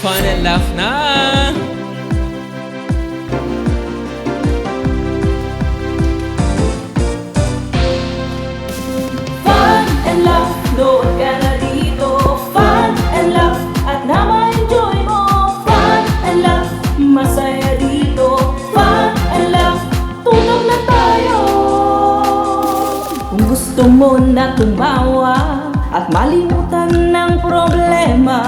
Fun and laugh na! Fun and laugh, nood ka na dito. Fun and laugh, at na ma-enjoy mo. Fun and laugh, masaya dito. Fun and laugh, tutok na tayo. Kung gusto mo na tumawa at malimutan ng problema,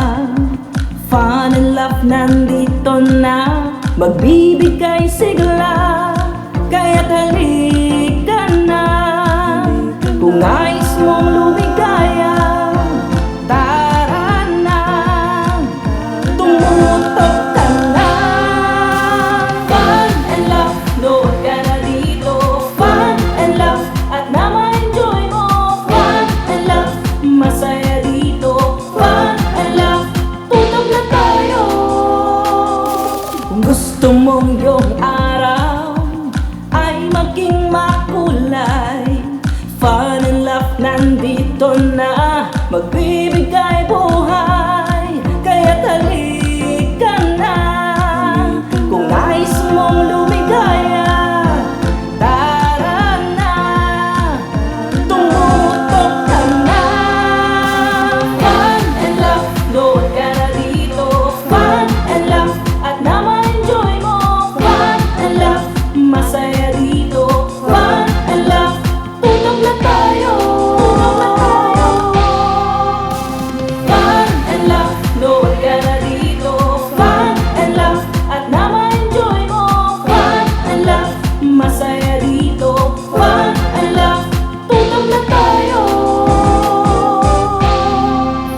Fun and laugh nandito na, magbibigay sigla. Kaya't halika na, kung nais mong lumigaya, tara na, tumutok ka na. Fun and laugh, nood ka na dito. Fun and laugh, at na ma-enjoy mo. Fun and laugh, masaya dito. Fun and laugh, tutok na tayo. Kung gusto mong yung araw ay maging makulay, Fun and laugh nandito na, magbibigay buhay. Kaya't halika na, kung nais mong lumigaya, tara na, tumutok ka na. Fun and laugh, nood ka na dito. Fun and laugh, at na ma-enjoy mo. Fun and laugh, masaya dito. Fun and laugh, tutok na tayo. Tutok na tayo. Fun and laugh, nood ka na dito. Fun and laugh, at na ma-enjoy mo. Fun and laugh, masaya dito. Fun and laugh, tutok na tayo.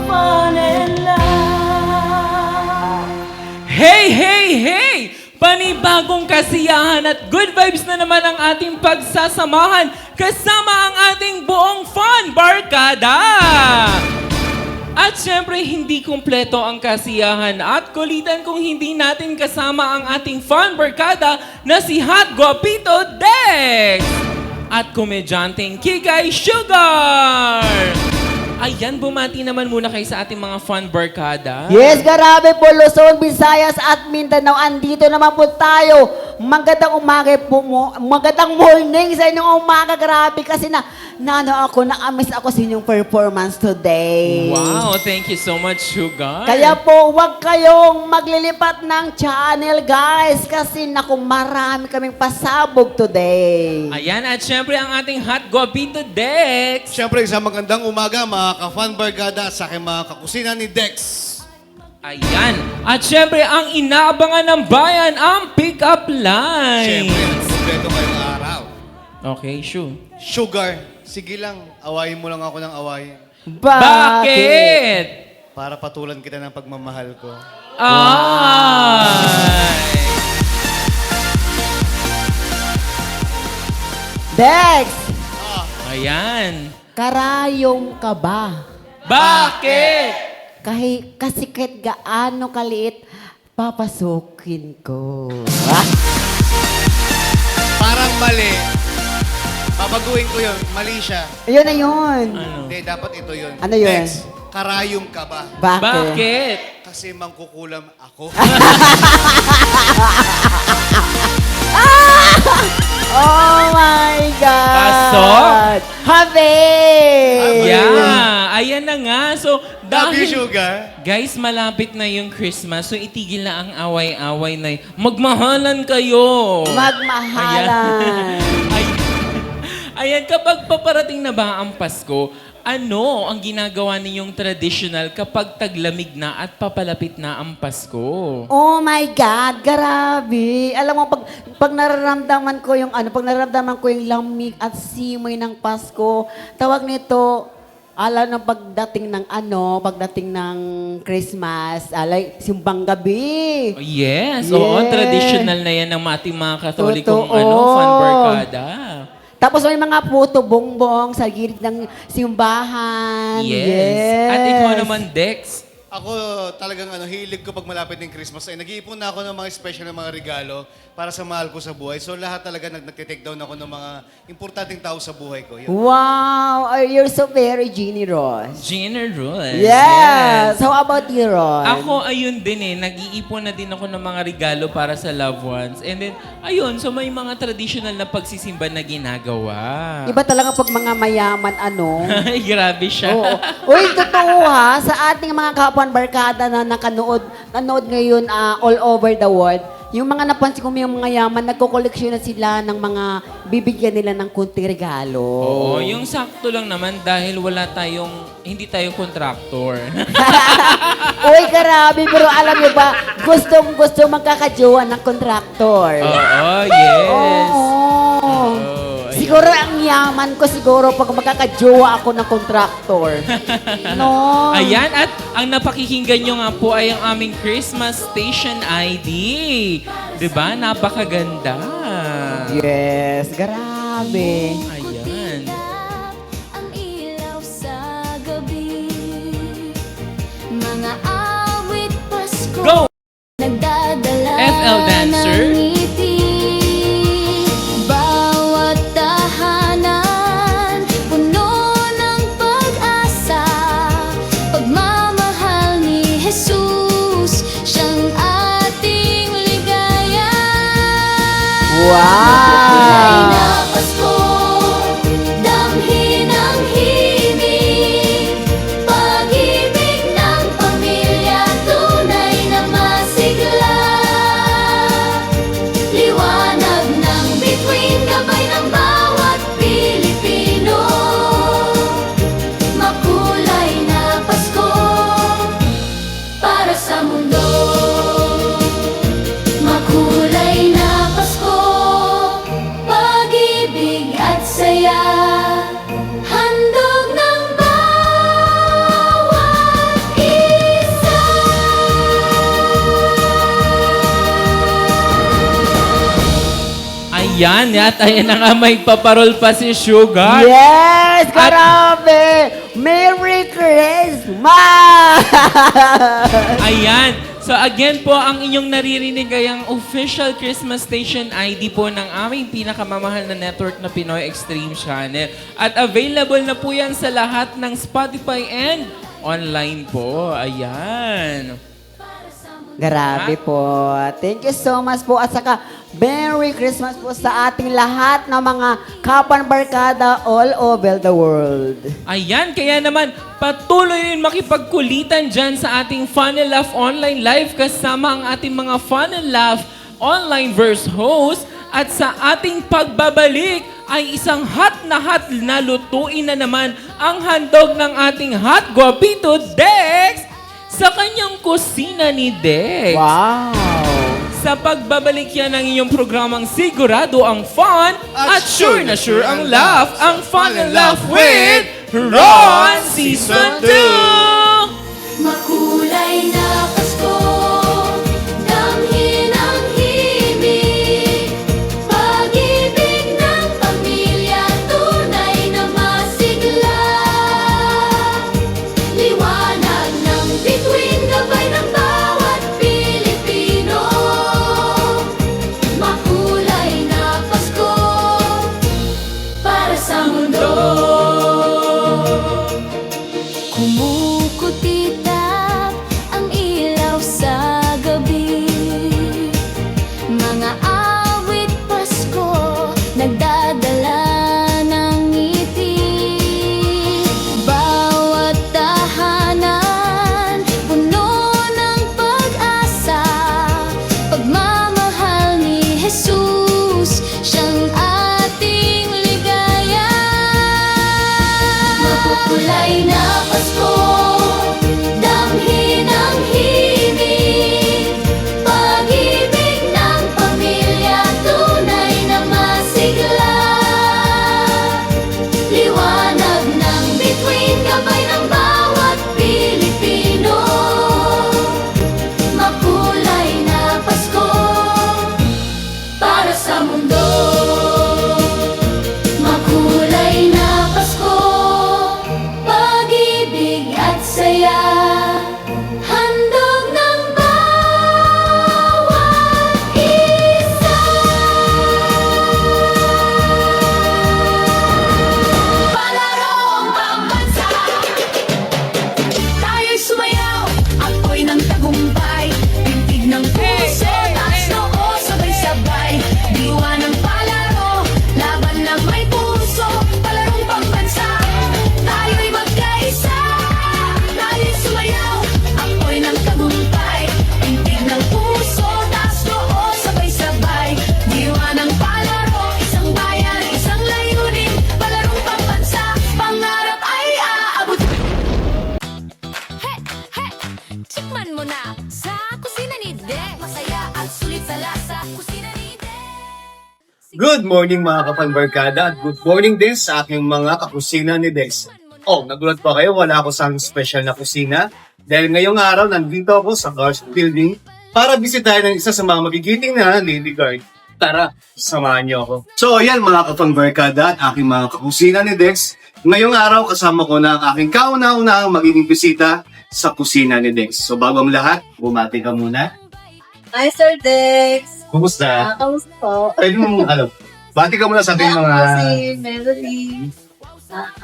Fun and laugh. Hey, hey, hey! Panibagong kasiyahan at good vibes na naman ang ating pagsasamahan kasama ang ating buong fun barkada! At syempre, hindi kumpleto ang kasiyahan at kulitan kung hindi natin kasama ang ating fun barkada na si Hot Guapito Dex at komedyanteng Kikay Sugar! Ayan, bumati naman muna kayo sa ating mga fun barkada. Yes, grabe po, Luzon, Visayas at Mindanao. Andito naman po tayo. Magandang umaga po mo. Magandang morning sa inyong umaga. Grabe kasi na-miss ako sa inyong performance today. Wow, thank you so much, Sugar. Kaya po, huwag kayong maglilipat ng channel, guys. Kasi naku, marami kaming pasabog today. Ayan, at syempre ang ating Hot Guapito Dex. Siyempre, isang magandang umaga mga ka-fan barkada sa aking mga kakusina ni Dex. Ayan. At syempre, ang inaabangan ng bayan, ang pick-up line. Siyempre, nagkumpleto ngayong araw. Okay, sure. Sugar, sige lang, awayin mo lang ako ng awayin. Bakit? Para patulan kita ng pagmamahal ko. Ay! Dex, Ayan. karayom ka ba? Bakit? Kasi kahit gaano kaliit, papasukin ko. Parang mali. Babaguhin ko yun. Mali siya. Ayun na yun. Ano? Hindi, dapat ito yun. Ano yun? Dex, karayong ka ba? Bakit? Kasi mangkukulam ako. Oh my God! Pasok? Habe! Yeah. Ayan na nga. So, Love you, dahil... Sugar. Guys, malapit na yung Christmas, so itigil na ang away-away na magmahalan kayo. Magmahalan. Ayan, kapag paparating na ba ang Pasko, ano ang ginagawa ninyong traditional kapag taglamig na at papalapit na ang Pasko? Oh my God, grabe. Alam mo, pag nararamdaman ko yung pag nararamdaman ko yung lamig at simoy ng Pasko, tawag nito, alam ng pagdating ng Christmas, like, simbang gabi. Oh, yes, oo, Yes. traditional na yan ng ating mga Katolikong Totoo. fan barkada. Tapos may mga puto bongbong sa gilid ng simbahan. Yes. At ikaw naman, Dex, Ako talagang hilig ko pag malapit ng Christmas ay nag-iipon na ako ng mga special na mga regalo para sa mahal ko sa buhay. So lahat talaga nagtitake down ako ng mga importanteng tao sa buhay ko. Yun. Wow! You're so very generous. Generous. Yes! How about you, Ron? Ako, ayun din nag-iipon na din ako ng mga regalo para sa loved ones. And then, ayun, so may mga traditional na pagsisimba na ginagawa. Iba talaga pag mga mayaman, Ay, grabe siya. Oo. Uy, totoo ha, sa ating mga kapan barkada na nanood ngayon all over the world, yung mga napansin ko yung mga yaman, nagko-collection na sila ng mga bibigyan nila ng kunting regalo. Oo, yung sakto lang naman dahil hindi tayo contractor. Uy, grabe, pero alam niyo ba, gusto magkakajowa ng kontraktor. Oo, yes. Oo. Siguro ang yaman ko siguro pag magkakajowa ako ng kontraktor. No? Ayan, at ang napakikinggan nyo nga po ay ang aming Christmas Station ID. Diba? Napakaganda. Yes, grabe. Ayan. Ang ilaw sa gabi, mga awit Pasko, Go! nagdadala FL Dancer. ng ngiti. Bawat tahanan, puno ng pag-asa, pagmamahal ni Jesus, siyang ating ligaya. Tunay Wow! na Pasko, damhin ang himig, pag-ibig ng pamilya, tunay na masigla. Liwanag ng bituin, gabay ng bawat Pilipino. Makulay na Pasko para sa mundo. Makulay na Pasko, pag-ibig at saya, handog ng bawat isa. Ayan, at ayan na nga may paparol pa si Sugar. Yes, grabe! Merry Christmas! Ayan. So again po, ang inyong naririnig ay ang official Christmas Station ID po ng aming pinakamamahal na network na Pinoy Extreme Channel. At available na po yan sa lahat ng Spotify and online po. Ayan. Grabe po. Thank you so much po. At saka, Merry Christmas po sa ating lahat ng mga kapan barkada all over the world. Ayan, kaya naman patuloy rin makipagkulitan dyan sa ating Fun and Laugh Online Live kasama ang ating mga Fun and Laugh Online Verse host. At sa ating pagbabalik ay isang hot na lutuin na naman ang handog ng ating hot guapito Dex sa kanyang kusina ni Dex. Wow! Sa pagbabalik yan ng inyong programang sigurado ang fun at sure na sure ang laugh. Ang Fun and Laugh with Ron Season 2! Makulay na Pasko, damhin ang himig, pag-ibig ng pamilya, tunay na masigla. Liwanag ng bituin, gabay ng bawat Pilipino. Makulay na Pasko para sa mundo. Good morning mga kapanbarkada at good morning din sa aking mga kakusina ni Dex. Oh, nagulat pa kayo, wala ako sa special na kusina dahil ngayong araw nandito ako sa Cars Building para bisitahin ang isa sa mga magigiting na lady guard. Tara, samahan niyo ako. So ayan mga kapanbarkada at aking mga kakusina ni Dex. Ngayong araw kasama ko na ang aking kauna-unahang magiging bisita sa kusina ni Dex. So bago ang lahat, bumati ka muna. Hi, Sir Dex. Kumusta? Kamusta po? Pwede mo bati ka muna sa ating mga... Ako si Melody.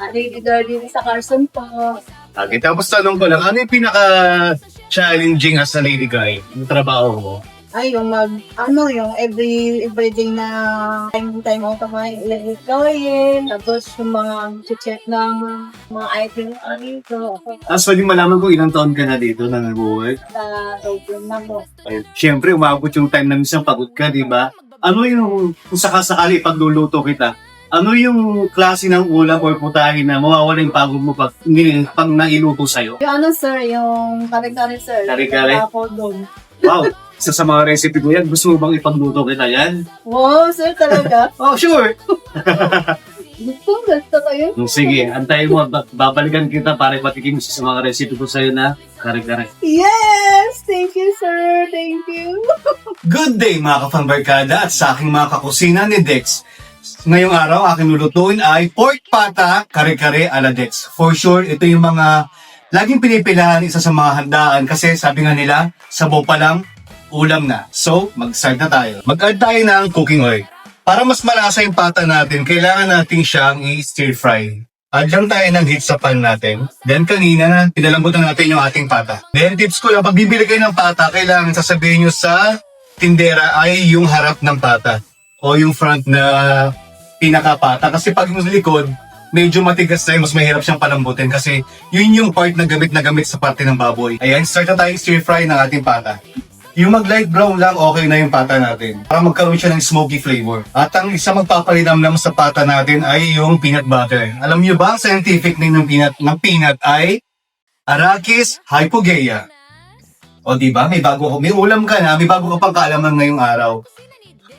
Lady Guardian sa Carson po. Okay, tapos tanong ko lang, ano yung pinaka-challenging as a lady guy? Yung trabaho mo? Ay, yung yung everyday na time out of my gawin. Tapos yung mga check ng mga item dito. Tapos pwede malaman kung ilang taon ka na dito na nag-work. Sa program na mo. Siyempre, umabot yung time na minsan pagod ka, di ba? Ano yung, kung sakasakali pagluluto kita, ano yung klase ng ulam or putahin na mawawala yung pagod mo pag nailuto sa'yo? Yung sir, yung kare-kare sir. Kare-kare? Ako doon. Wow! Isa sa mga recipe ko yan, gusto mo bang ipagluto kita yan? Wow, sir talaga. Oh, sure! Gusto kayo? Sige, antayin mo, babalikan kita para ipatikim sa mga recipe ko sa'yo na kare-kare. Yes! Thank you, sir. Thank you. Good day mga kapanbarkada at sa aking mga kakusina ni Dex. Ngayong araw, aking lulutuin ay pork pata, kare-kare ala Dex. For sure, ito yung mga laging pinipilahan isa sa mga handaan kasi sabi nga nila, sabaw pa lang, ulam na. So, mag-start na tayo. Mag-add tayo ng cooking oil. Para mas malasa yung pata natin, kailangan natin siyang i-stir fry. Add lang tayo ng heat sa pan natin. Then kanina, pinalambutan natin yung ating pata. Then tips ko lang, pag bibili kayo ng pata, kailangan sasabihin nyo sa tindera ay yung harap ng pata. O yung front na pinakapata. Kasi pag yung likod, medyo matigas na mas mahirap siyang palambutin kasi yun yung part na gamit sa parte ng baboy. Ayan, start na tayong stir fry ng ating pata. Yung mag-light brown lang, okay na yung pata natin. Para magkaroon siya ng smoky flavor. At ang isa magpapalinamnam sa pata natin ay yung peanut butter. Alam niyo ba, ang scientific name ng peanut ay Arachis hypogaea. O diba, may ulam ka na, may bago ka pang kaalaman ngayong araw.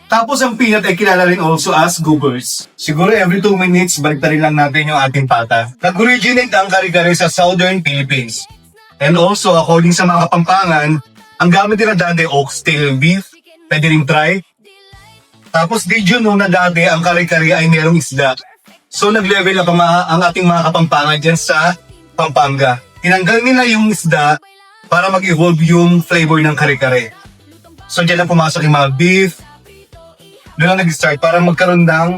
Tapos ang peanut ay kilala rin also as goobers. Siguro every 2 minutes, baliktarin lang natin yung ating pata. Nag-originate ang kare-kare sa Southern Philippines. And also, according sa mga Kapampangan, ang gamit nila dati oxtail beef, pwede rin try. Tapos did you know na dati ang kare-kare ay merong isda. So nag-level up ang ating mga Kapampangan dyan sa Pampanga. Tinanggal nila yung isda para mag-evolve yung flavor ng kare-kare. So dyan lang pumasok yung mga beef. Doon lang nag-start para magkaroon ng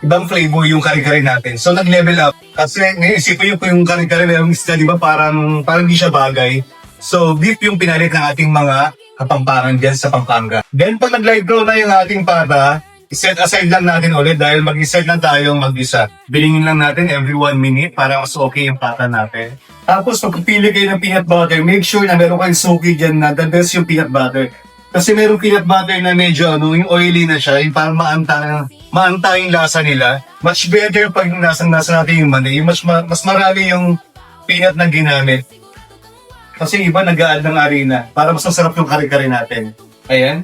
ibang flavor yung kare-kare natin. So nag-level up. Kasi ngayon isipin ko yung kare-kare merong isda, di ba? Parang hindi siya bagay. So, beef yung pinalit ng ating mga Kapampangan dyan sa Pampanga. Then, pag nag-light brown na yung ating pata, set aside lang natin ulit dahil mag-start lang tayong mag-isa. Bilingin lang natin every 1 minute para mas okay yung pata natin. Tapos, pag pili kayo ng peanut butter, make sure na meron kayong soaky dyan na the best yung peanut butter. Kasi meron peanut butter na medyo yung oily na siya, yung parang maanta yung lasa nila. Much better pag nasa natin yung mani, mas marami yung peanut na ginamit. Kasi iba nag-a-add ng harina para mas masarap yung kare-kare natin. Ayan.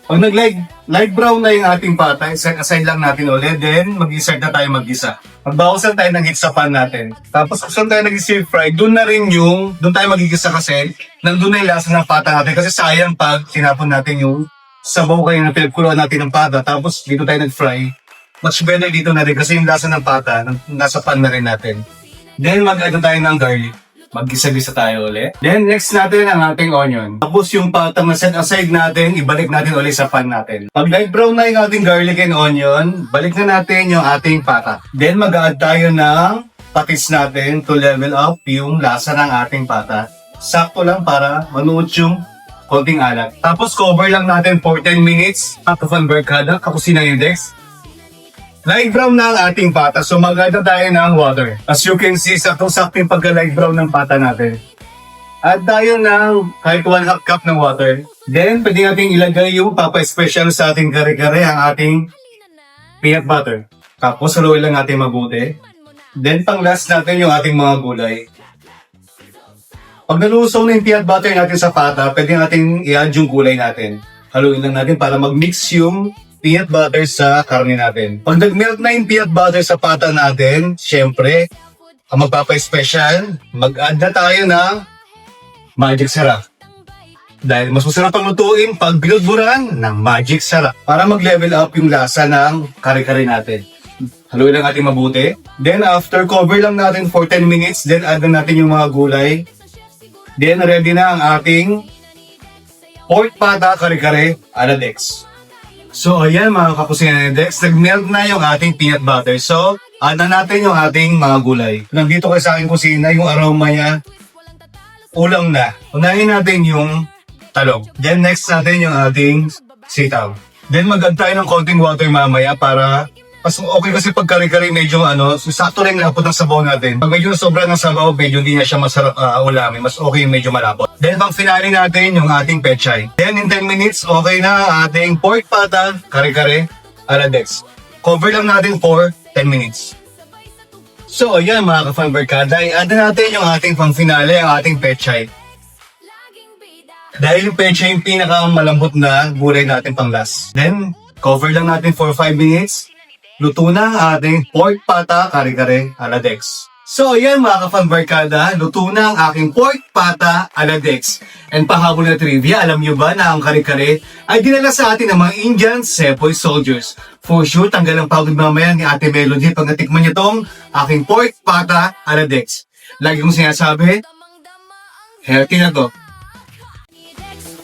Pag nag-light brown na yung ating pata, set aside lang natin ulit. Then, mag-start na tayo mag-isa. Magbawasan tayo ng heat sa pan natin. Tapos, kung saan tayo nag-stir fry, doon tayo mag-igisa kasi, nandun na yung lasa ng pata natin. Kasi sayang pag tinapon natin yung sabaw kayo na pinagkuluan natin ng pata. Tapos, dito tayo nag-fry. Much better dito na rin kasi yung lasa ng pata, nasa pan na rin natin. Then, mag-add tayo ng garlic. Mag-gisa-gisa tayo ulit. Then, next natin ang ating onion. Tapos yung patang na set aside natin, ibalik natin ulit sa pan natin. Pag light brown na yung ating garlic and onion, balik na natin yung ating pata. Then, mag-add tayo ng patis natin to level up yung lasa ng ating pata. Sakto lang para manuot yung konting alat. Tapos, cover lang natin for 10 minutes. Kapanbarkada, kakusina yung Dex. Light brown na ang ating pata, so mag-add na tayo ng water. As you can see, sakto-sakto yung pagka-light brown ng pata natin. Add tayo ng kahit 1/2 cup ng water. Then, pwede natin ilagay yung papa-special sa ating kare-kare, ang ating peanut butter. Tapos, haluin lang natin mabuti. Then, pang-last natin yung ating mga gulay. Pag nalusaw na yung peanut butter natin sa pata, pwede natin i-add yung gulay natin. Haluin lang natin para mag-mix yung peanut butter sa karne natin. Pag nag-melt na yung peanut butter sa pata natin, syempre, ang magpapa-special, mag-add na tayo ng magic sarap. Dahil mas masarap ang lutuin pag binudburan ng magic sarap para mag-level up yung lasa ng kare-kare natin. Haluin lang natin mabuti. Then after, cover lang natin for 10 minutes. Then add na natin yung mga gulay. Then ready na ang ating pork pata kare-kare ala Dex. So ayan mga kakusina ni Dex, nag-melt na yung ating peanut butter. So add na natin yung ating mga gulay. Nandito kayo sa aking kusina, yung aroma niya, ulang na. Unahin natin yung talong. Then next natin yung ating sitaw. Then mag-add tayo ng konting water mamaya para mas okay kasi pag kare-kare medyo sakto rin lapot ng sabaw natin. Pag medyo sobra ng sabaw, medyo hindi na siya masarap ulamin. Mas okay yung medyo malapot. Then pang finale natin yung ating pechay. Then in 10 minutes, okay na ang ating pork pata, kare-kare, ala Dex. Cover lang natin for 10 minutes. So ayan mga ka-fan barkada, i-add na natin yung ating pang finale, ang ating pechay. Dahil yung pechay yung pinakamalambot na gulay natin pang last. Then cover lang natin for 5 minutes. Luto na ang ating pork pata kare-kare ala Dex. So ayan mga ka-fan barkada, luto na ang aking pork pata ala Dex. And pahabol na trivia, alam nyo ba na ang kare-kare ay dinala sa atin ng mga Indian Sepoy soldiers. For sure, tanggal ang pagod mamaya ni Ate Melody pag natikman niya tong aking pork pata ala Dex. Lagi kong sinasabi, healthy na to.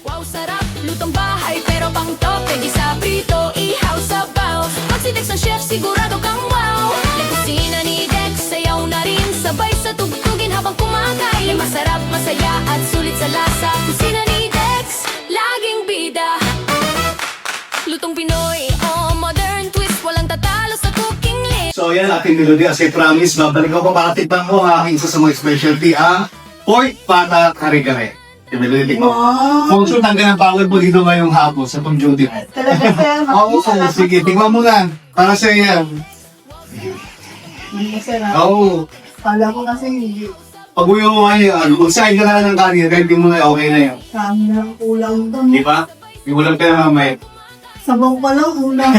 Wow, sarap, lutong bahay pero pang tope. Isa prito, ihaw sabaw. Pag si Dex ang chef, sigurado kang wow. Yung kusina ni Dex, sayaw na rin. Sabay sa tugtugin habang kumakain. Masarap, masaya at sulit sa lasa. Kusina ni Dex, laging bida. Lutong Pinoy, oh modern twist. Walang tatalo sa cooking list. So yan ating Melody, as I promise, babalik ako para tikman ko ang aking isa sa mga specialty, ang pork pata kare-kare. Yung Melody, tikman mo. Kung sure, tanggal ang power po dito ngayong hapon sa pang-duty. Talaga, sir. Oo, sige, tikman mo na. Para sa yan. Masarap. Oo. Kala ko kasi hindi. Pag uwi mo ngayon, mag-side ka na ng kanin, ready mo na, okay na yun. Kami na kulang to. Di ba? Yung ulam ka na mamaya. Sabaw pa lang, kulang.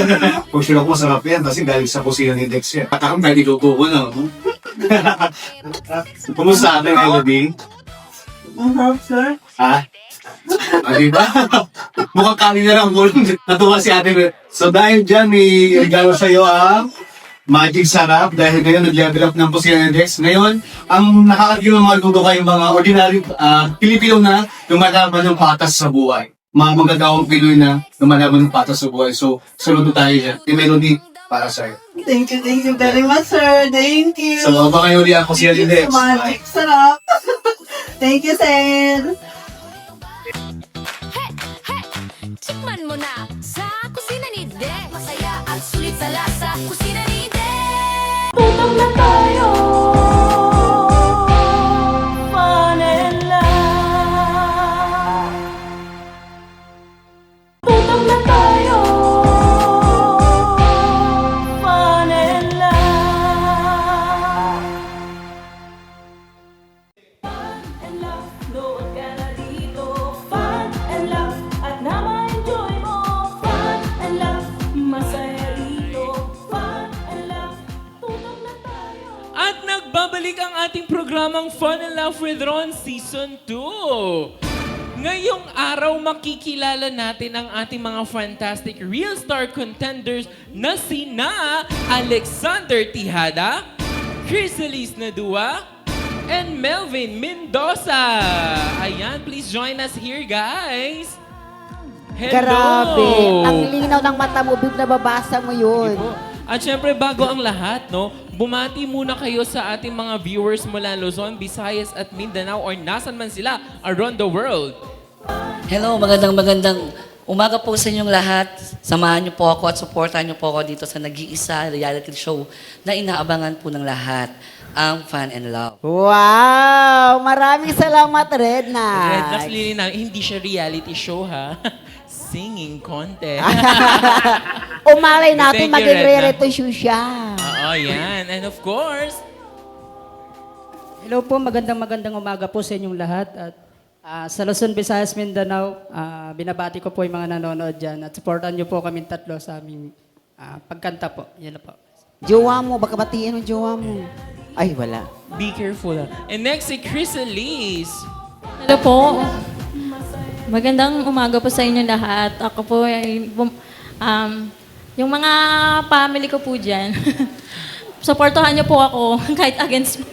Kung sure ako, masarap yan kasi galing sa kusina ni Dex yan. At akong pwede luto ko na. Kumusta ating Melody? Ang harap, sir. Ha? Di ba? Mukhang kanin na lang. Natuwa si Ate Mel. So dahil dyan, may regalo sa'yo ang Magic Sarap. Dahil ngayon, nag-level up ng kusina ni Dex. Ngayon, ang nakakagyo ng mga luto kayong mga ordinary Pilipino na lumalaban ng patas sa buhay. Mga magagawang Pinoy na lumalaban ng patas sa buhay. So, saludo tayo dyan. Yung Melody, para sa'yo. Thank you very much, sir. Thank you. So, baka kayo ulit ang kusina ni Dex. Magic sarap. Thank you, sir. Tikman mo na sa kusina ni Dex. Masaya at sulit sa lasa. Kusina ni Dex. Tutong na tayo. Fun and love. Tutong na tayo. Fun and love. Fun and love. Noon ka na dito. Fun and love. At na-enjoy mo. Fun and love. Masaya dito. Fun and love. Tutong na tayo. At nagbabalik ang ating programang Fun and Laugh with Ron Season 2. Ngayong araw, makikilala natin ang ating mga fantastic Real Star contenders na sina Alexander Tijada, Chrysalis Nadua, and Melvin Mendoza. Ayan, please join us here, guys. Hello! Grabe. Ang linaw ng mata mo, big nababasa mo yun. At syempre, bago ang lahat, no, bumati muna kayo sa ating mga viewers mula Luzon, Visayas at Mindanao or nasan man sila around the world. Hello, magandang umaga po sa inyong lahat. Samahan niyo po ako at supportan niyo po ako dito sa nag-iisa reality show na inaabangan po ng lahat, ang Fun and Love. Wow! Maraming salamat, Redna. Red Nax Lili na, hindi siya reality show, ha? Singing contest. Umalay natin Thank you, maging Redna. reality show siya. Oo, yan. And of course, Hello po, magandang umaga po sa inyong lahat at Sa Luzon, Visayas, Mindanao, binabati ko po yung mga nanonood dyan at supportan niyo po kami tatlo sa aming pagkanta po. Yan na po. Jowa mo, baka batiin mo jowa mo. Ay, wala. Be careful. And next si Chrysalis. Hello po. Magandang umaga po sa inyo lahat. Ako po ay yung mga family ko po dyan. Supportahan niyo po ako kahit against mo.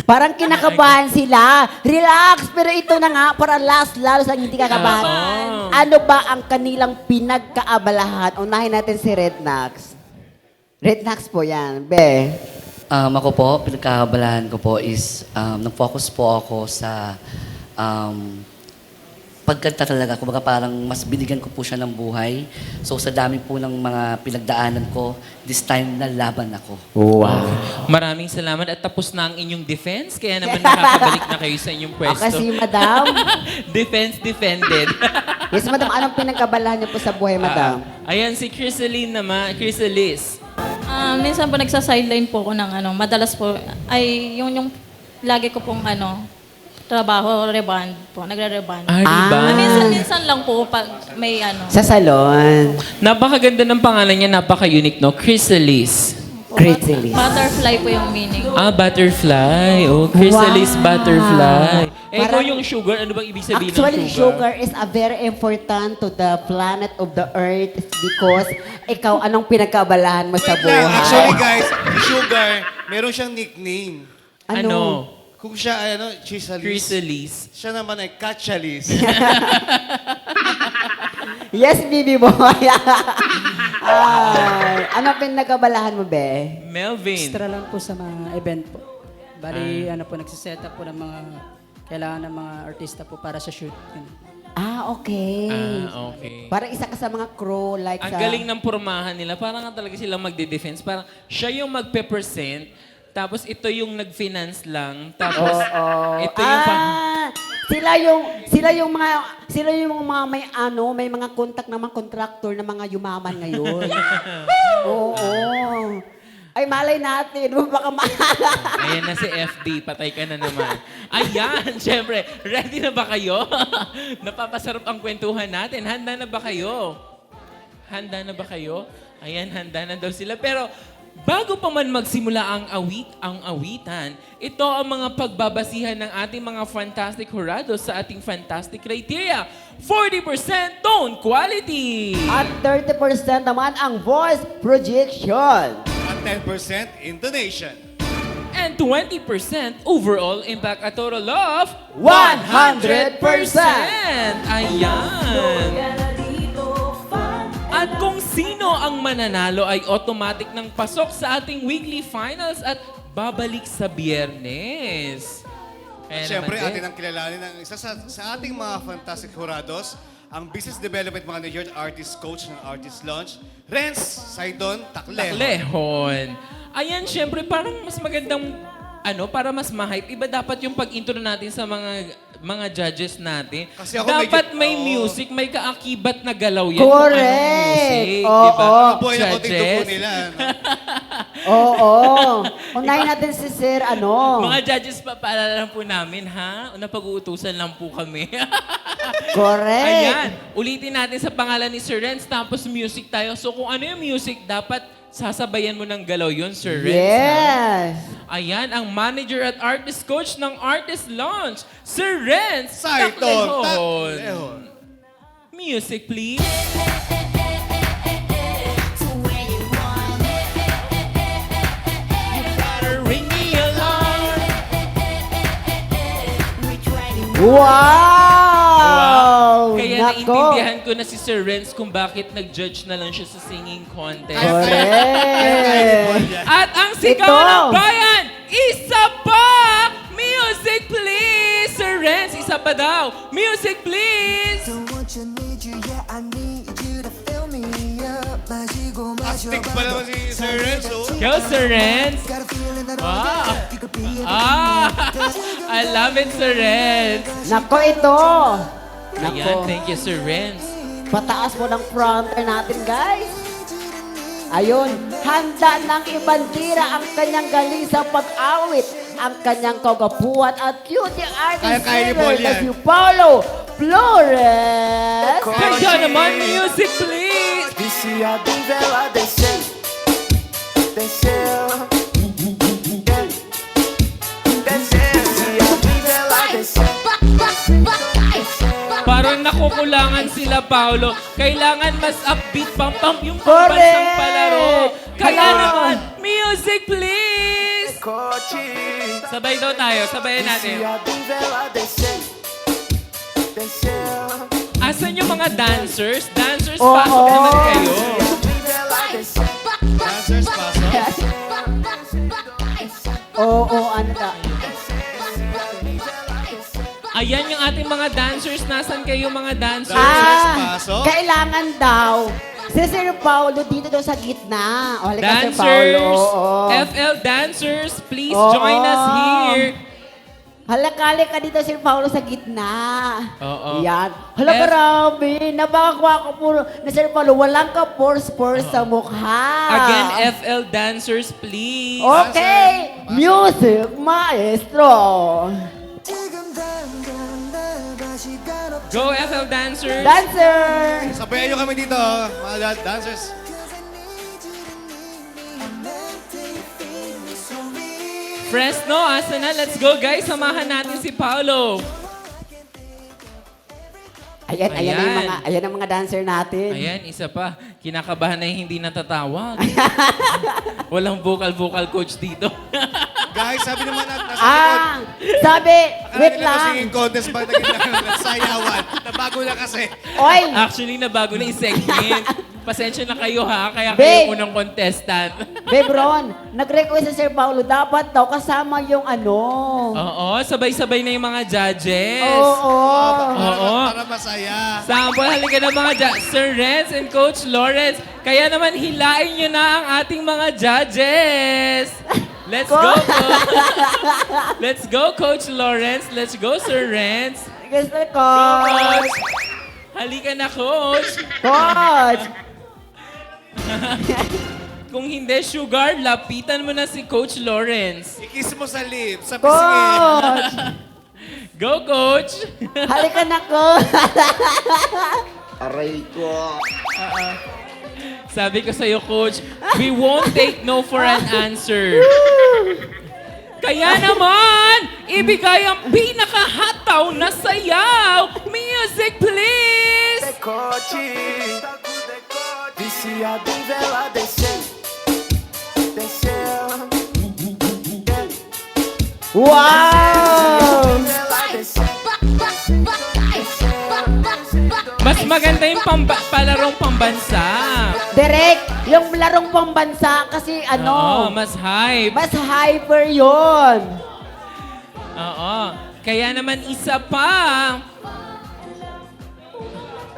Parang kinakabahan sila. Relax, pero ito na nga, para last, lalo sa hindi kakabahan. Ano ba ang kanilang pinagkaabalahan? Unahin natin si Rednax. Rednax po yan. Be. Ako po, pinagkakabalahan ko po is, nag-focus po ako sa pagkanta talaga. Kumbaga parang mas binigyan ko po siya ng buhay. So sa dami po ng mga pinagdaanan ko, this time nalaban ako. Wow. Maraming salamat at tapos na ang inyong defense. Kaya naman nakakabalik na kayo sa inyong pwesto. Kasi madam, Defense defended. yes madam, anong pinagkabalahan niyo po sa buhay madam? Ayan si Chrysalis naman. Chrysalis. Minsan po nagsa-sideline po ako ng madalas po, ay yung lagi ko pong trabaho, reband po, nagre-reband. Diba? Minsan lang po pag may Sa salon. Napakaganda ng pangalan niya. Napaka-unique, no? Chrysalis. Chrysalis. butterfly po yung meaning. Butterfly. Oh, Chrysalis Wow. butterfly. Ikaw Parang- yung sugar. Ano bang ibig sabihin Actually, ng sugar? sugar is a very important to the planet of the earth because ikaw, anong pinagkabalahan mo sa Wait lang, buhay? actually guys, Sugar, meron siyang nickname. Ano? Kung siya ay Chrysalis, Chrysalis. siya naman ay Catchalis. Yes, Bibi Boy. Ay, ano pinagkabalahan mo, be? Melvin. Extra lang po sa mga event po. Bali, nagsiset up po ng mga kailangan ng mga artista po para sa shoot. Yun. Okay. Okay. Parang isa ka sa mga crew, like Ang sa... galing ng pormahan nila. Parang nga talaga sila magde-defense. Parang siya yung magpe-present, tapos ito yung nag-finance lang, tapos ito yung sila yung mga may mga contact na mga contractor na mga yumaman ngayon. Oo. Ay, malay natin. Baka Ayan na si FD, patay ka na naman. Ayan, syempre, ready na ba kayo? Napapasarap ang kwentuhan natin. Handa na ba kayo? Handa na ba kayo? Ayan, handa na daw sila. Pero bago pa man magsimula ang awitan, ito ang mga pagbabasihan ng ating mga fantastic jurados sa ating fantastic criteria. 40% tone quality. At 30% naman ang voice projection. At 10% intonation. And 20% overall impact, a total of 100%. Ayan! Kaya dito, fun At kung sino ang mananalo ay automatic ng pasok sa ating weekly finals at babalik sa Biyernes. Kaya Siyempre, naman atin din. ang kilalanin ng isa sa ating mga fantastic jurados, ang Business Development Manager at Artist Coach ng Artist Launch, Renz Saidon Taclejo. Lehon. Ayan, syempre, parang mas magandang, para mas ma-hype. Iba dapat yung pag-intro natin sa mga judges natin. Kasi ako Dapat medyo- may music, may kaakibat na galaw yan. Correct. Kung anong music, Oo. di ba? Oh, Buhay na konting dugo Judges. nila. No? Oo. Unahin natin si Sir, Mga judges, paalala lang po namin, ha? Napag-uutusan lang po kami. Correct. Ayan, ulitin natin sa pangalan ni Sir Renz, tapos music tayo. So kung ano yung music, dapat sasabayan mo ng galaw yun, Sir Renz. ha? Yes. Ayan, ang manager at artist coach ng Artist Launch, Sir Renz Saidon Taclejon. Taclejo. Music, please. Gotta ring the alarm. Wow! Kaya Nako. naiintindihan ko na si Sir Renz kung bakit nag-judge na lang siya sa singing contest. Correct. At ang sigaw Ito. ng bayan, isa pa! Music please! Sir Renz, isa pa daw. Music please! Astig pa naman si Sir Renz. Go, Sir Renz! Wow! I love it, Sir Renz! Nako, ito. Ayan, Nako. thank you, Sir Renz. Pataas mo ng fronter natin, guys. Ayun, handa ng ibandira ang kanyang galing sa pag-awit. ang kanyang kagapuan at cutie artist Kaya ni singer Paul na yan. si Paulo Flores. Kaya naman, music please! Disse a ela desceu, desceu, desceu. Se a ela desceu. Parang nakukulangan sila, Paolo. Kailangan mas upbeat pang yung Correct! pambansang palaro. Kaya Correct! naman, music please! Cote. Sabay daw tayo, sabayan Disse natin. a ela desceu, desceu. Asan yung mga dancers? Dancers, Oo. pasok naman kayo. Ela desceu. Dancers, pasok. Oo, ano ka? Ayan yung ating mga dancers. Nasaan kayo mga dancers? pasok. Kailangan daw. Si Sir Paulo dito daw sa gitna. O, halika Sir Dancers, Paulo. Oo. FL dancers, please Oo. join us here. Halika dito Sir Paulo sa gitna. Oo. Yan. Hala, F- grabe. Nabakwa ko puro na Sir Paulo. Walang ka pores sa mukha. Again, FL dancers, please. Okay. Music, maestro. Go, FL dancers. Dancer. Sabayan nyo kami dito, mga dancers. Fresno, asa na? Let's go, guys. Samahan natin si Paolo. Ayan Ayan. ayan ang mga dancer natin. Ayan, isa pa. Kinakabahan na yung hindi natatawag. Walang vocal coach dito. Guys, sabi naman nasa likod. Sabi, Akala wait nila lang. singing contest pa naging sayawan. Nabago na kasi. Oy, Actually, nabago na yung segment. Pasensya na kayo ha, kaya Babe. kayo unang contestant. Babe Ron, nag-request si Sir Paulo, dapat daw kasama yung ano. Oo, sabay-sabay na yung mga judges. Oo. Oo. Para masaya. Sample, halika na mga Sir Renz and Coach Lawrence. Kaya naman hilain nyo na ang ating mga judges. Let's go, Let's go, Coach Lawrence. Let's go, Sir Renz. Gusto ko. Go, Coach. Halika na, Coach. Coach. Kung hindi, Sugar, lapitan mo na si Coach Lawrence. Ikis mo sa lips, sa pisngi. Coach. Go, Coach. Halika na, Coach. Aray ko. Sabi ko sa'yo, Coach, we won't take no for an answer. Kaya naman, ibigay ang pinaka-hataw na sayaw. Music, please! Decote. Disse a ela desceu, desceu. Wow! Ela desceu. Mas maganda yung palarong pambansa. Direk, yung larong pambansa kasi Oo, ano, mas hype. mas hyper yon. Oo. Kaya naman isa pa.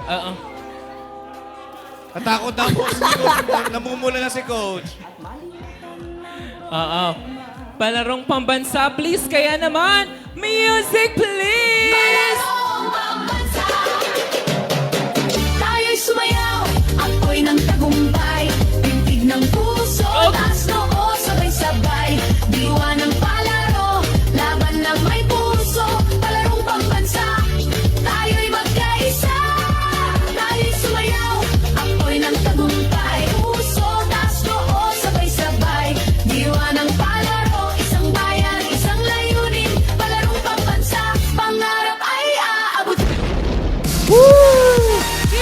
Oo. Natakot na po si Coach. Namumula na si Coach. Oo. Palarong pambansa, please. Kaya naman, music, please! Tayo'y sumayaw, ako'y ng tagumpay. Pintig ng puso, taas noo, sabay-sabay. Diwa ng palaro, laban ng may puso. Palarong pambansa, tayo'y magkaisa. Tayo'y sumayaw, ako'y ng tagumpay. Puso, taas noo, sabay-sabay. Diwa ng palaro, isang bayan, isang layunin. Palarong pambansa, pangarap ay aabot.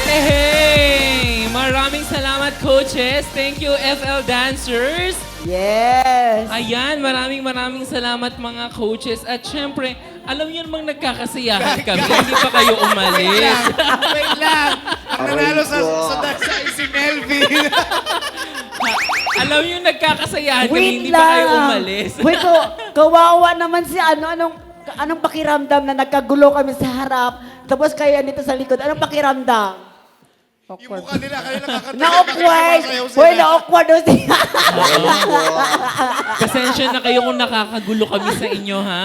Hey! Maraming salamat, coaches. Thank you, FL dancers. Yes. Ayan, maraming salamat mga coaches. At syempre, alam niyo namang nagkakasiyahan kami. Hindi pa kayo umalis. Wait lang. Ang nanalo sa dance ay si Melvin. Alam niyo nagkakasayahan kami. Wait Hindi pa kayo lang. umalis. Wait, kawawa naman si anong pakiramdam na nagkagulo kami sa harap, tapos kaya nito sa likod. Anong pakiramdam? Yung mukha nila, kanina nakakanta. Na-awkward. Hoy, na-awkward daw siya. Pasensya na kayo kung nakakagulo kami sa inyo, ha?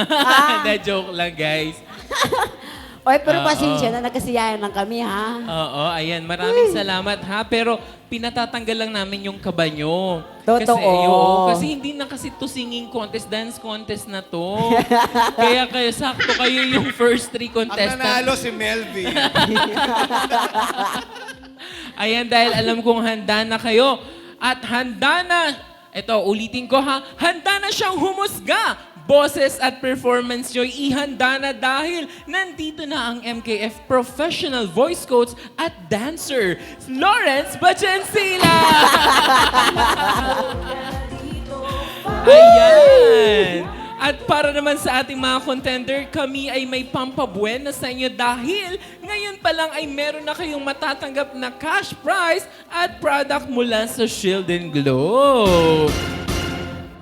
Na joke lang, guys. Oy, pero Oo. pasensya na, nagkasiyahan lang kami, ha? Oo, ayan. Maraming salamat ha. Pero pinatatanggal lang namin yung kaba nyo. Kasi, Totoo. kasi hindi na kasi to singing contest, dance contest na to. Kaya kayo, sakto kayo yung first 3 Ang contestants. nanalo si Melvin. Ayan, dahil alam kong handa na kayo. At handa na, eto, ulitin ko ha, handa na siyang humusga. Boses at performance nyo, ihanda na dahil nandito na ang MKF Professional Voice Coach at Dancer, Lawrence Bachansila! Ayan! At para naman sa ating mga contender, kami ay may pampabuena sa inyo dahil ngayon pa lang ay meron na kayong matatanggap na cash prize at product mula sa Shield and Glow.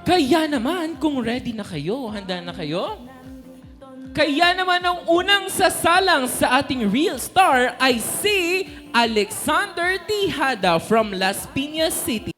Kaya naman, kung ready na kayo, handa na kayo? Kaya naman ang unang sasalang sa ating real star ay si Alexander Tejada from Las Piñas City.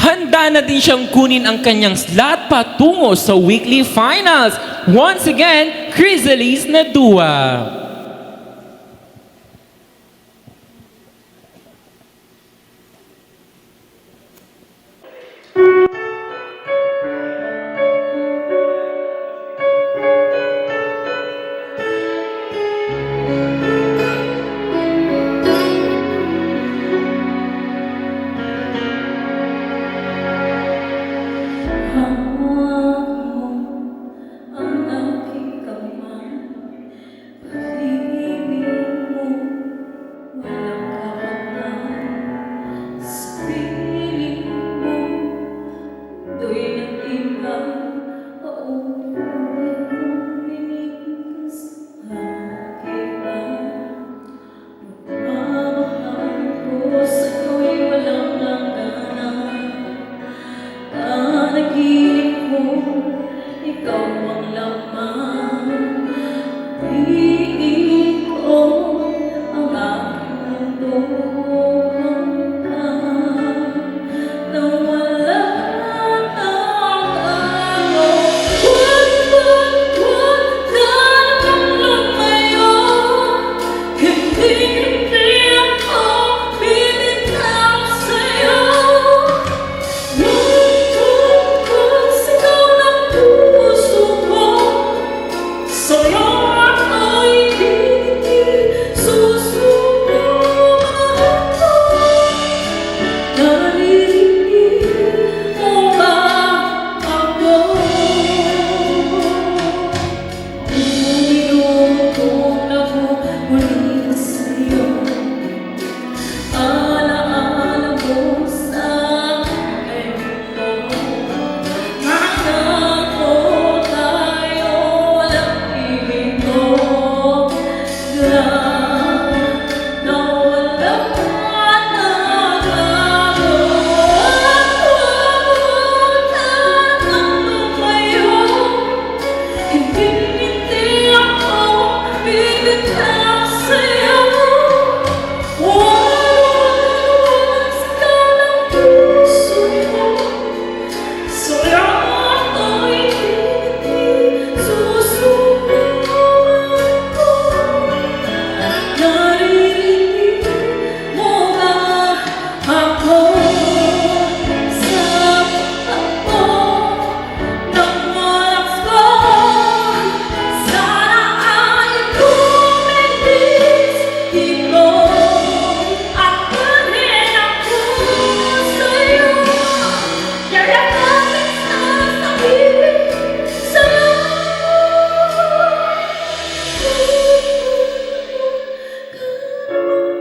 handa na din siyang kunin ang kanyang slot patungo sa weekly finals. Once again, Chrysalis Nadua. Ang aking kamay, pag-ibig mo, walang kapatid. Sa piling mo, do'y nag-iba, pauwi kong binigkas aking ba. Magmamahal ko sa'yo'y walang hangganan. Panaginip ko, ikaw ang laman. Piling ko, ang aking mundo hanggang nawala na ako. Huwag ka nang lumayo. Hindi ako bibitaw sa'yo. Sigaw ng puso ko, sa'yo ako'y hindi susuko. Naririnig mo ba ako? Tinutulog ako muli sa'yo. Alaala mo sa akin ko. Nangako tayo walang ihinto. Nawala na ako. Huwag ka nang lumayo. Hindi ako bibitaw sa'yo. Sigaw ng puso ko, sa'yo ako'y hindi susuko. Naririnig mo ba ako sa takbo ng oras ko? Sana ay bumilis dito at dalhin ako sa'yo. Yayakapin sasabihin sa'yo.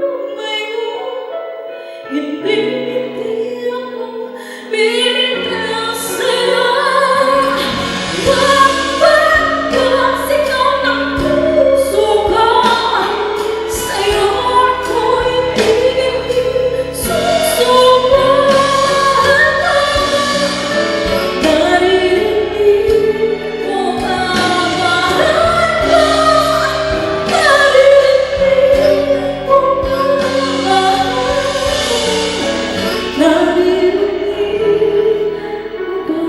Lumayo, hindi ako bibitaw sa'yo. Wag ka, sigaw ng puso ko, sa'yo ako'y hindi susuko. Naririnig mo ba, mahal ko? Naririnig mo ba, mahal ko? Naririnig mo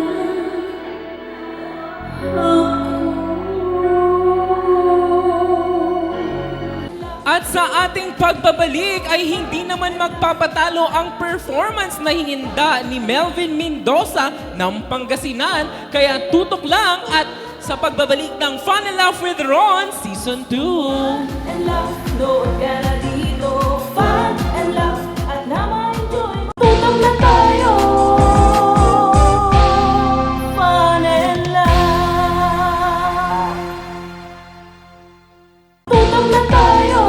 ba ako? At sa ating pagbabalik ay hindi naman magpapatalo ang performance na hininda ni Melvin Mendoza ng Pangasinan. Kaya tutok lang at sa pagbabalik ng Fun and Laugh with Ron Season 2. And love, noon ka na dito. Fun and love at na-ma-enjoy mo. Tutok na tayo. Fun and love. Tutok na tayo.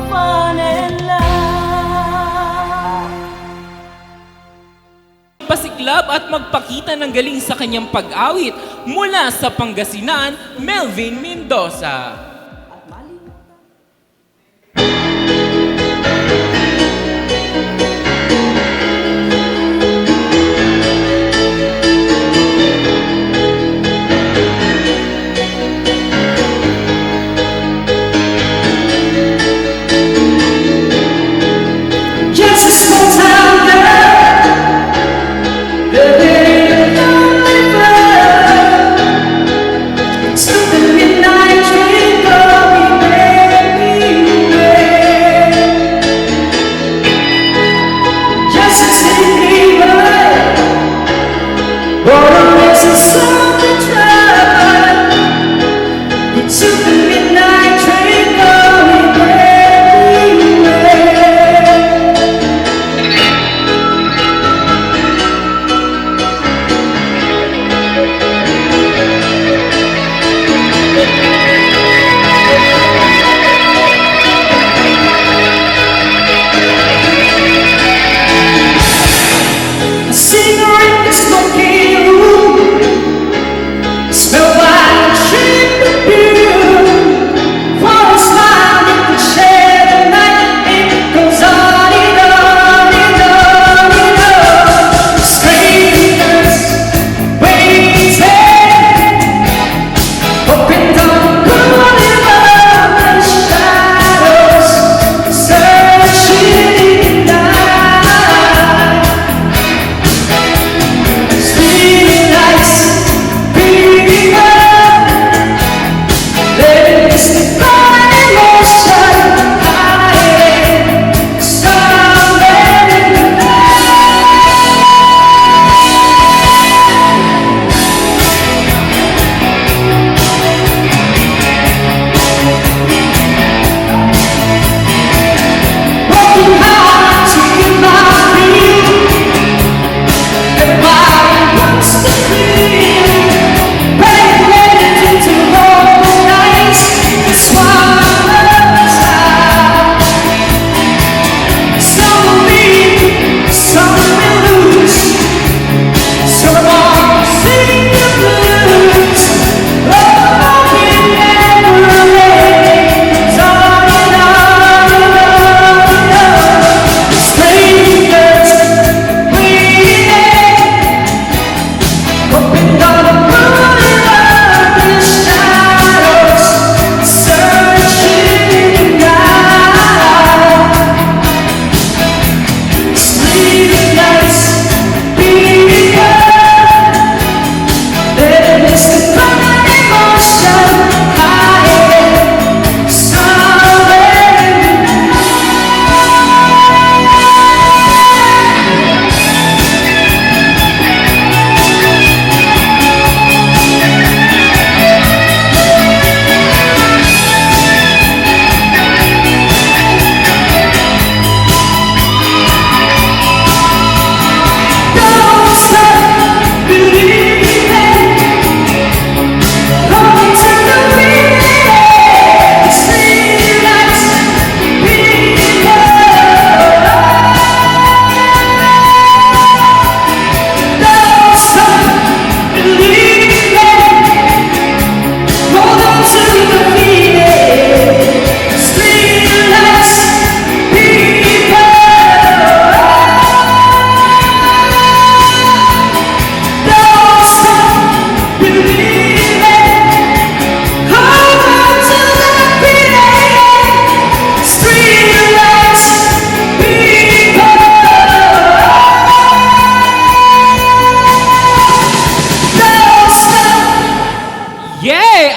Fun and love. Pasiklab at magpakita ng galing sa kanyang pag-awit mula sa Pangasinan, Melvin Mendoza. Just a small town.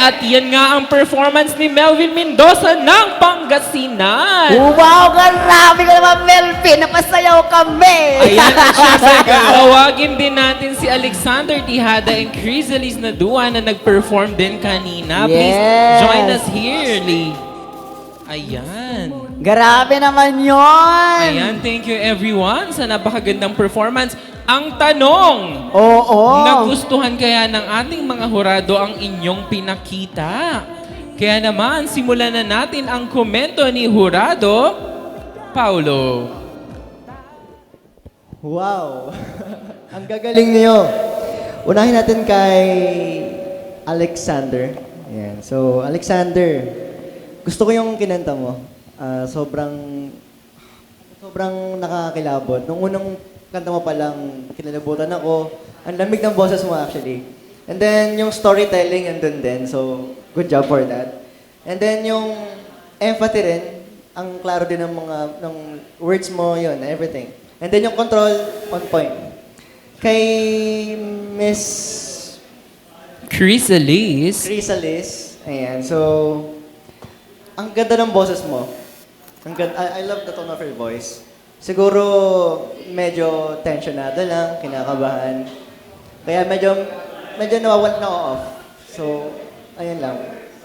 At yan nga ang performance ni Melvin Mendoza ng Pangasinan. Wow, grabe ka naman, Melvin. Napasayaw kami. Ayan, at syempre, tawagin din natin si Alexander Tejada and Chrysalis Nadua na nag-perform din kanina. Please Yes. join us here, Lee. Ayan. Grabe naman yon. Ayan, thank you everyone sa napakagandang performance. Ang tanong, Oo. nagustuhan kaya ng ating mga hurado ang inyong pinakita? Kaya naman, simulan na natin ang komento ni Hurado Paulo. Wow! Ang gagaling niyo. Unahin natin kay Alexander. Ayan. So, Alexander, gusto ko yung kinanta mo. Sobrang nakakilabot. Nung unang kanta mo pa lang, kinalabutan ako. Ang lamig ng boses mo actually. And then, yung storytelling andun din. So, good job for that. And then, yung empathy rin, ang klaro din ng mga ng words mo, yun, everything. And then, yung control, on point. Kay Miss Chrysalis. ayan, so, ang ganda ng boses mo. Ang ganda, I love the tone of your voice. siguro medyo tensionado lang, kinakabahan. Kaya medyo nawawalan ako off. So, ayun lang.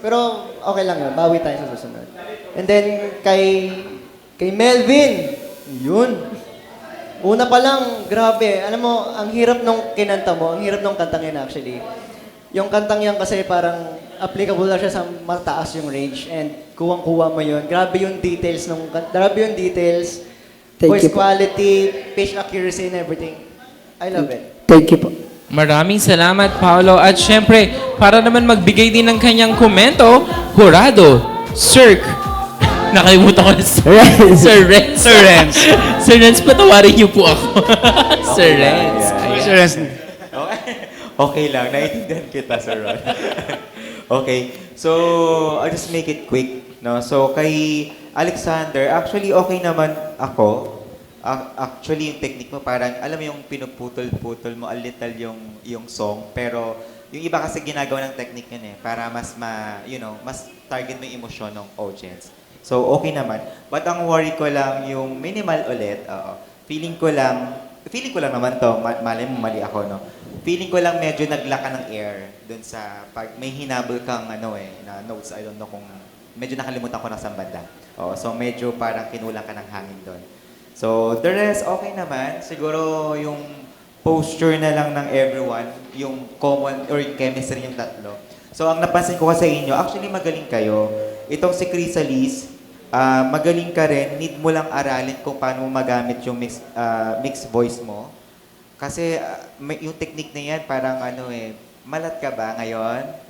Pero okay lang yun, bawi tayo sa susunod. And then kay Melvin, yun. Una pa lang, grabe. Alam mo, ang hirap nung kinanta mo, ang hirap nung kantang yun actually. Yung kantang yan kasi parang applicable na siya sa mataas yung range and kuwang-kuwa mo yun. Grabe yung details Thank voice you po. quality, pitch accuracy and everything. I love it. Thank you po. Maraming salamat, Paolo. At syempre, para naman magbigay din ng kanyang komento, Jurado, Sir, nakalimutan ko na Sir Renz. Sir Renz. Sir Renz, patawarin niyo po ako. Sir Renz. Sir Renz. Okay lang, naiintindihan kita, Sir Ron. Okay, so I'll just make it quick. No? So kay Alexander, actually okay naman ako. Actually, yung technique mo parang, alam mo yung pinuputol-putol mo a little yung song, pero yung iba kasi ginagawa ng technique yun para mas mas target mo yung emosyon ng audience. So okay naman. But ang worry ko lang yung minimal ulit, feeling ko lang naman to, malay mo mali ako, no? Feeling ko lang medyo naglaka ng air dun sa pag may hinabol kang na notes, I don't know kung medyo nakalimutan ko na sa banda. So medyo parang kinulang ka ng hangin doon. So the rest okay naman. Siguro yung posture na lang ng everyone, yung common or yung chemistry yung tatlo. So ang napansin ko kasi sa inyo, actually magaling kayo. Itong si Chrysalis, magaling ka rin, need mo lang aralin kung paano mo magamit yung mixed voice mo. Kasi yung technique na yan, parang malat ka ba ngayon?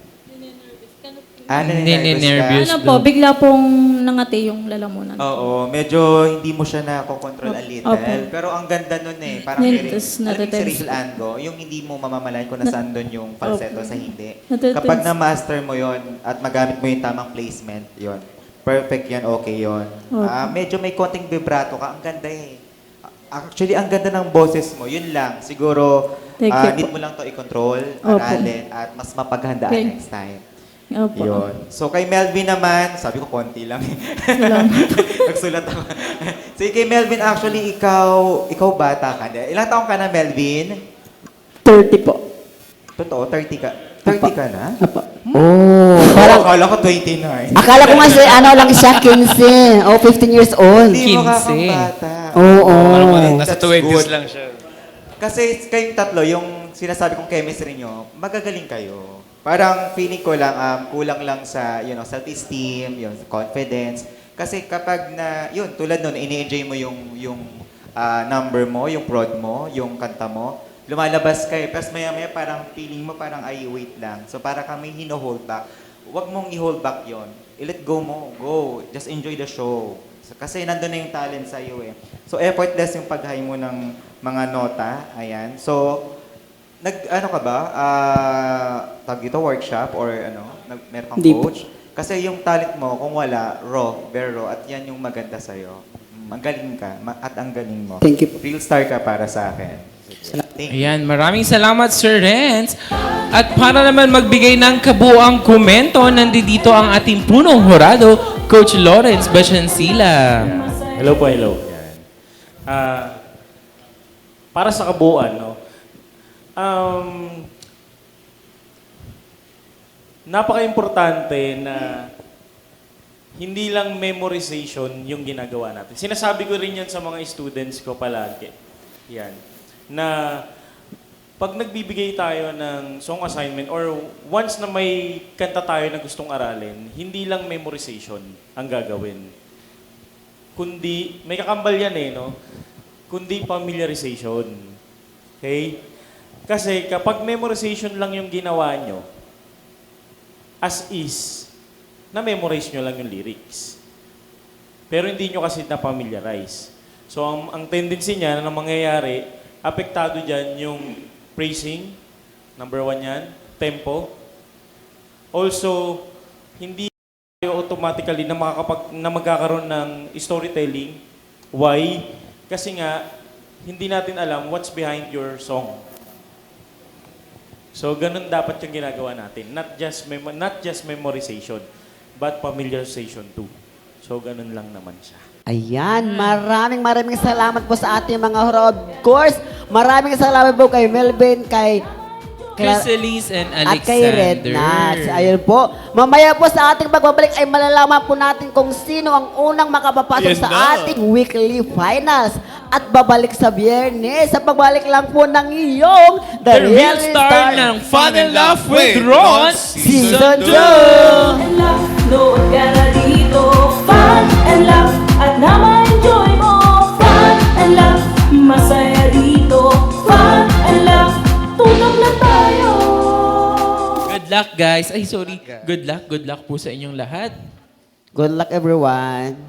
Nininervous. Ano po, bigla pong nangati yung lalamunan. Oo, medyo hindi mo siya nakokontrol a little. Opo. Pero ang ganda nun Parang Tapos alam mo yung si natitense. Rachel Ango, yung hindi mo mamamalayan kung nasaan doon yung falsetto sa hindi. Natitense. Kapag na-master mo yon at magamit mo yung tamang placement, yon perfect yan, okay yon. Medyo may konting vibrato ka, ang ganda Actually, ang ganda ng boses mo, yun lang. Siguro, Thank you need po. mo lang to i-control, Opo. aralin, at mas mapaghandaan Okay. next time. Opo. Yun. So, kay Melvin naman, sabi ko konti lang. Nagsulat ako. So, kay Melvin, actually, ikaw bata ka. Ilang taong ka na, Melvin? 30 po. Totoo, 30 ka. 30 ka na? Apo. Oh, parang akala ko 29. Akala ko nga lang siya, 15. 15 years old. Hindi mo 15. kakabata. Oo. Nasa 20s lang siya. Kasi kayong tatlo, yung sinasabi kong chemistry nyo, magagaling kayo. Parang feeling ko lang, kulang lang sa self-esteem, yung confidence. Kasi kapag tulad nun, ini-enjoy mo yung number mo, yung prod mo, yung kanta mo, lumalabas kayo. Tapos maya-maya parang feeling mo parang wait lang. So para kami hino-hold back. Huwag mong i-hold back yon. I-let go mo. Go. Just enjoy the show. Kasi nandun na yung talent sa iyo So effortless yung pag-high mo ng mga nota. Ayan. So, ka ba? Tag ito, workshop or meron kang Hindi po. coach? Kasi yung talent mo, kung wala, very raw. At yan yung maganda sa'yo. Ang galing ka at ang galing mo. Thank you po. Real star ka para sa akin. Thank you. Ayan, maraming salamat, Sir Renz. At para naman magbigay ng kabuang komento, nandito ang ating punong hurado, Coach Lawrence Bachansila. Hello po, hello. Yan. Para sa kabuuan, napaka-importante na hindi lang memorization yung ginagawa natin. Sinasabi ko rin yan sa mga students ko palagi. Yan. Na pag nagbibigay tayo ng song assignment or once na may kanta tayo na gustong aralin, hindi lang memorization ang gagawin. Kundi, may kakambal yan kundi familiarization. Okay? Kasi kapag memorization lang yung ginawa nyo, as is, na-memorize nyo lang yung lyrics. Pero hindi nyo kasi na-familiarize. So, ang tendency niya na mangyayari, apektado dyan yung phrasing, number 1 yan, tempo. Also, hindi tayo automatically na magkakaroon ng storytelling. Why? Kasi nga, hindi natin alam what's behind your song. So, ganun dapat yung ginagawa natin. Not just memorization, but familiarization too. So, ganun lang naman siya. Ayan, maraming salamat po sa ating mga hura. Of course, maraming salamat po kay Melvin, kay Chrysalis and Alexander. at kay Red Nuts. Ayun po. Mamaya po sa ating pagbabalik ay malalaman po natin kung sino ang unang makapapasok Yan sa na. ating weekly finals. At babalik sa Biyernes. Sa pagbalik lang po ng iyong The real star ng Fun and Laugh with Ron, Season 2! Fun and laugh, nood ka na dito. Fun and laugh, at na-enjoy mo. Fun and laugh, masaya dito. Fun and laugh, tutok na tayo. Good luck, guys. Ay, sorry. Good luck po sa inyong lahat. Good luck, everyone.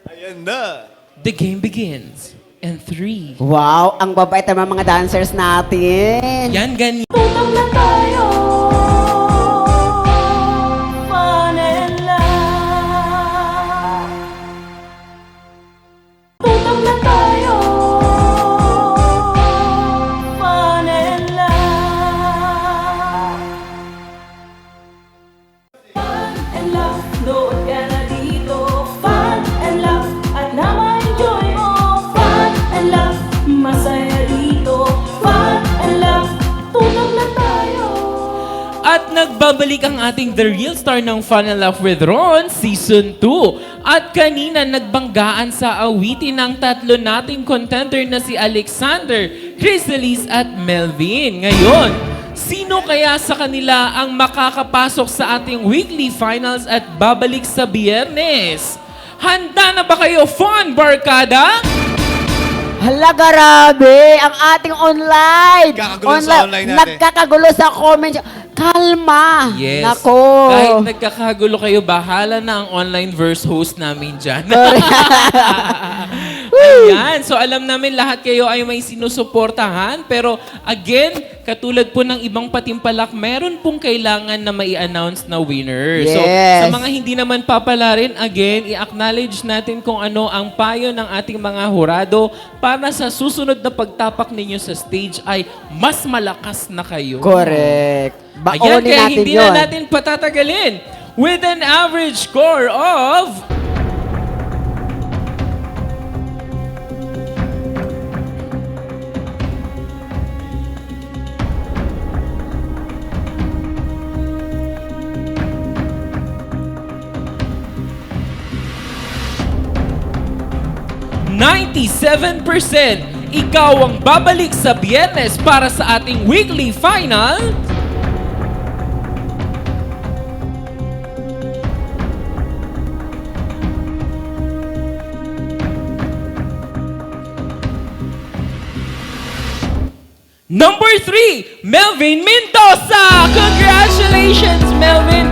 Ayan na. The game begins in 3. Wow, ang babait naman mga dancers natin. Yan, ganyan. Tutok na tayo. Fun and laugh. Tutok na tayo. Fun and laugh. Fun and laugh, nood ka na dito. Fun and laugh, at na-enjoy mo. Fun and laugh, masaya dito. Fun and laugh, tutok na tayo. At nagbabalik ang ating The Real Star ng Fun and Laugh with Ron, Season 2. At kanina nagbanggaan sa awitin ng tatlo nating contender na si Alexander, Chrysalis at Melvin. Ngayon, sino kaya sa kanila ang makakapasok sa ating weekly finals at babalik sa Biyernes? Handa na ba kayo, Fun Barkada? Hala, grabe! Ang ating online! Kakagulo sa online natin. Nagkakagulo sa comment. Kalma! Yes. Nako! Kahit nagkakagulo kayo, bahala na ang online verse host namin dyan. Ayan. So alam namin lahat kayo ay may sinusuportahan. Pero again, katulad po ng ibang patimpalak, meron pong kailangan na mai-announce na winner. So Yes. sa mga hindi naman papala rin, again, i-acknowledge natin kung ano ang payo ng ating mga hurado para sa susunod na pagtapak ninyo sa stage ay mas malakas na kayo. Correct. Ayan, Baonin kaya natin hindi yun. na natin patatagalin. With an average score of... ...97%. Ikaw ang babalik sa Biyernes para sa ating weekly final... Number 3, Melvin Mendoza! Congratulations, Melvin!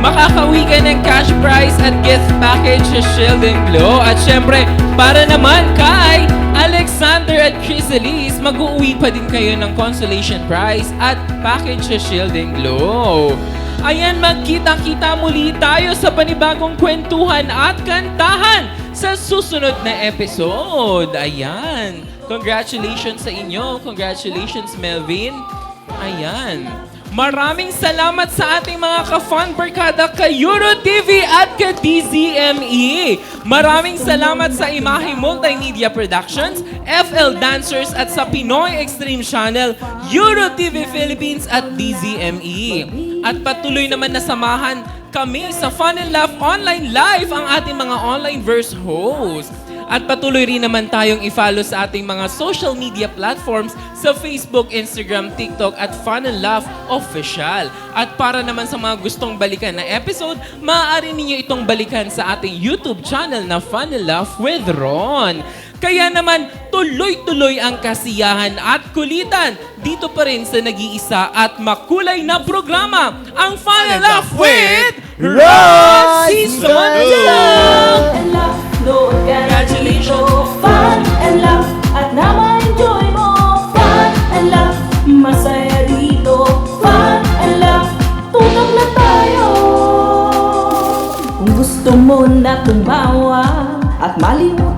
Makakauwi ka ng cash prize at gift package sa Shield and Glow. At syempre, para naman kay Alexander at Chrysalis, mag-uwi pa din kayo ng consolation prize at package sa Shield and Glow. Ayan, magkita-kita muli tayo sa panibagong kwentuhan at kantahan sa susunod na episode. Ayan. Congratulations sa inyo. Congratulations, Melvin. Ayan. Maraming salamat sa ating mga ka-Fun Barkada, ka Euro TV at ka DZME. Maraming salamat sa Imahe Multimedia Productions, FL Dancers at sa Pinoy Extreme Channel, Euro TV Philippines at DZME. At patuloy naman na samahan kami sa Fun and Laugh Online Live, ang ating mga online verse host. At patuloy rin naman tayong i-follow sa ating mga social media platforms sa Facebook, Instagram, TikTok at Fun and Laugh Official. At para naman sa mga gustong balikan na episode, maaari ninyo itong balikan sa ating YouTube channel na Fun and Laugh with Ron. Kaya naman, tuloy-tuloy ang kasiyahan at kulitan dito pa rin sa nag-iisa at makulay na programa, ang Fun and Laugh with Ron Season 2! Nood ka na dito, fun and laugh, at na-enjoy mo. Fun and laugh, masaya dito. Fun and laugh, tutok na tayo. Kung gusto mo na tumawa at malimutan